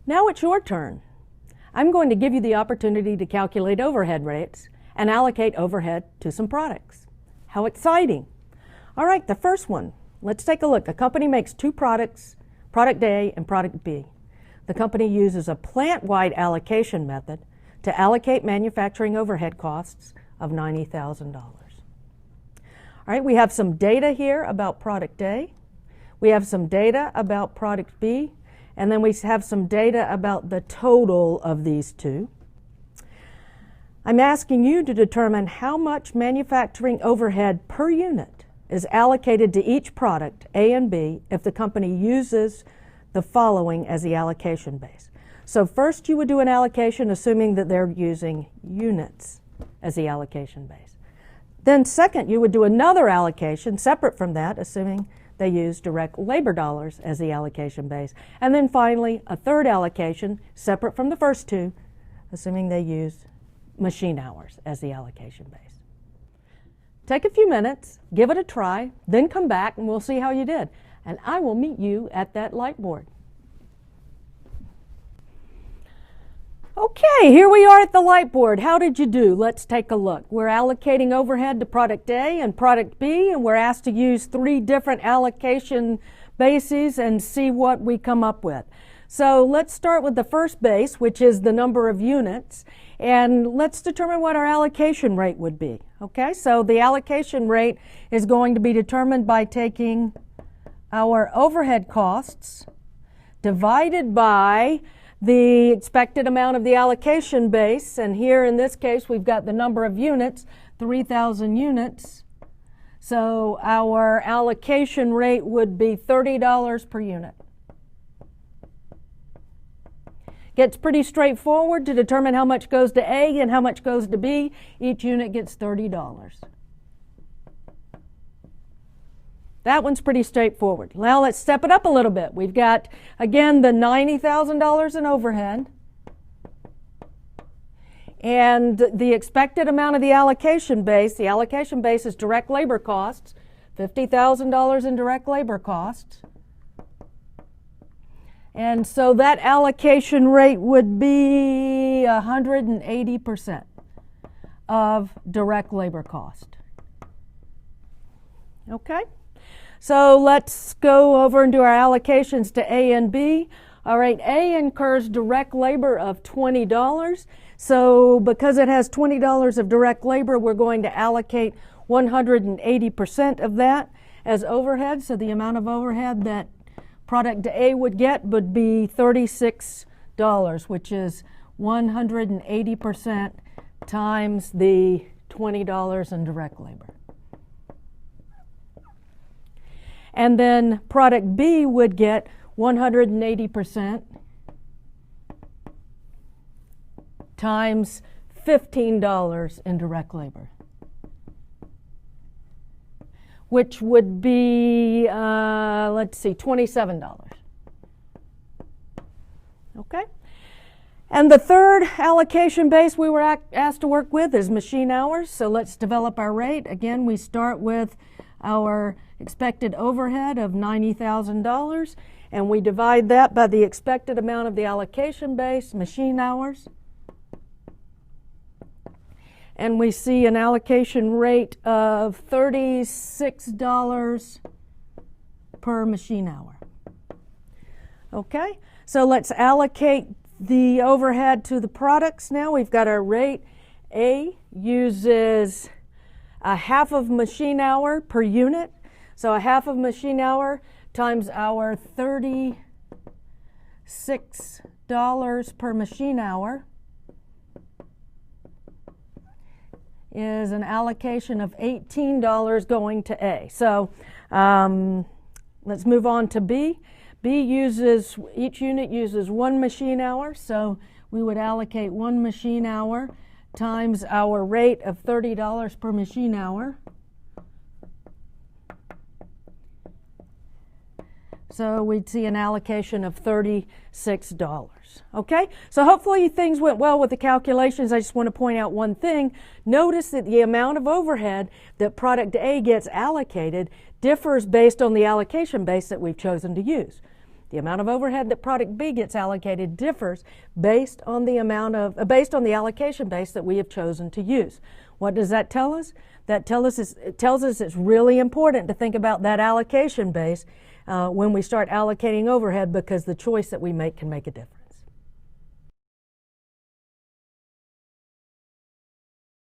Now it's your turn. I'm going to give you the opportunity to calculate overhead rates and allocate overhead to some products. How exciting! All right, the first one. Let's take a look. A company makes two products, product A and product B. The company uses a plant-wide allocation method to allocate manufacturing overhead costs of $90,000. All right, we have some data here about product A. We have some data about product B. And then we have some data about the total of these two. I'm asking you to determine how much manufacturing overhead per unit is allocated to each product, A and B, if the company uses the following as the allocation base. So first you would do an allocation assuming that they're using units as the allocation base. Then second, you would do another allocation separate from that, assuming they use direct labor dollars as the allocation base. And then finally, a third allocation separate from the first two, assuming they use machine hours as the allocation base. Take a few minutes, give it a try, then come back and we'll see how you did. And I will meet you at that lightboard. Okay, here we are at the lightboard. How did you do? Let's take a look. We're allocating overhead to product A and product B, and we're asked to use 3 different allocation bases and see what we come up with. So let's start with the first base, which is the number of units, and let's determine what our allocation rate would be. Okay, so the allocation rate is going to be determined by taking our overhead costs divided by the expected amount of the allocation base, and here in this case we've got the number of units, 3,000 units. So our allocation rate would be $30 per unit. Gets pretty straightforward to determine how much goes to A and how much goes to B. Each unit gets $30. That one's pretty straightforward. Now let's step it up a little bit. We've got, again, the $90,000 in overhead. And the expected amount of the allocation base is direct labor costs, $50,000 in direct labor costs. And so that allocation rate would be 180% of direct labor cost. Okay? So let's go over and do our allocations to A and B. All right, A incurs direct labor of $20. So because it has $20 of direct labor, we're going to allocate 180% of that as overhead. So the amount of overhead that product A would get would be $36, which is 180% times the $20 in direct labor. And then product B would get 180% times $15 in direct labor, which would be, $27. Okay? And the third allocation base we were asked to work with is machine hours. So let's develop our rate. Again, we start with our expected overhead of $90,000, and we divide that by the expected amount of the allocation base, machine hours. And we see an allocation rate of $36 per machine hour. Okay, so let's allocate the overhead to the products now. We've got our rate. A uses a half of machine hour per unit. So a half of machine hour times our $36 per machine hour is an allocation of $18 going to A. So let's move on to B. Each unit uses 1 machine hour, so we would allocate 1 machine hour times our rate of $30 per machine hour. So we'd see an allocation of $36. Okay, so hopefully things went well with the calculations. I just want to point out one thing. Notice that the amount of overhead that product A gets allocated differs based on the allocation base that we've chosen to use. The amount of overhead that product B gets allocated differs based on the allocation base that we have chosen to use. What does that tell us? That tells us it's really important to think about that allocation base when we start allocating overhead, because the choice that we make can make a difference.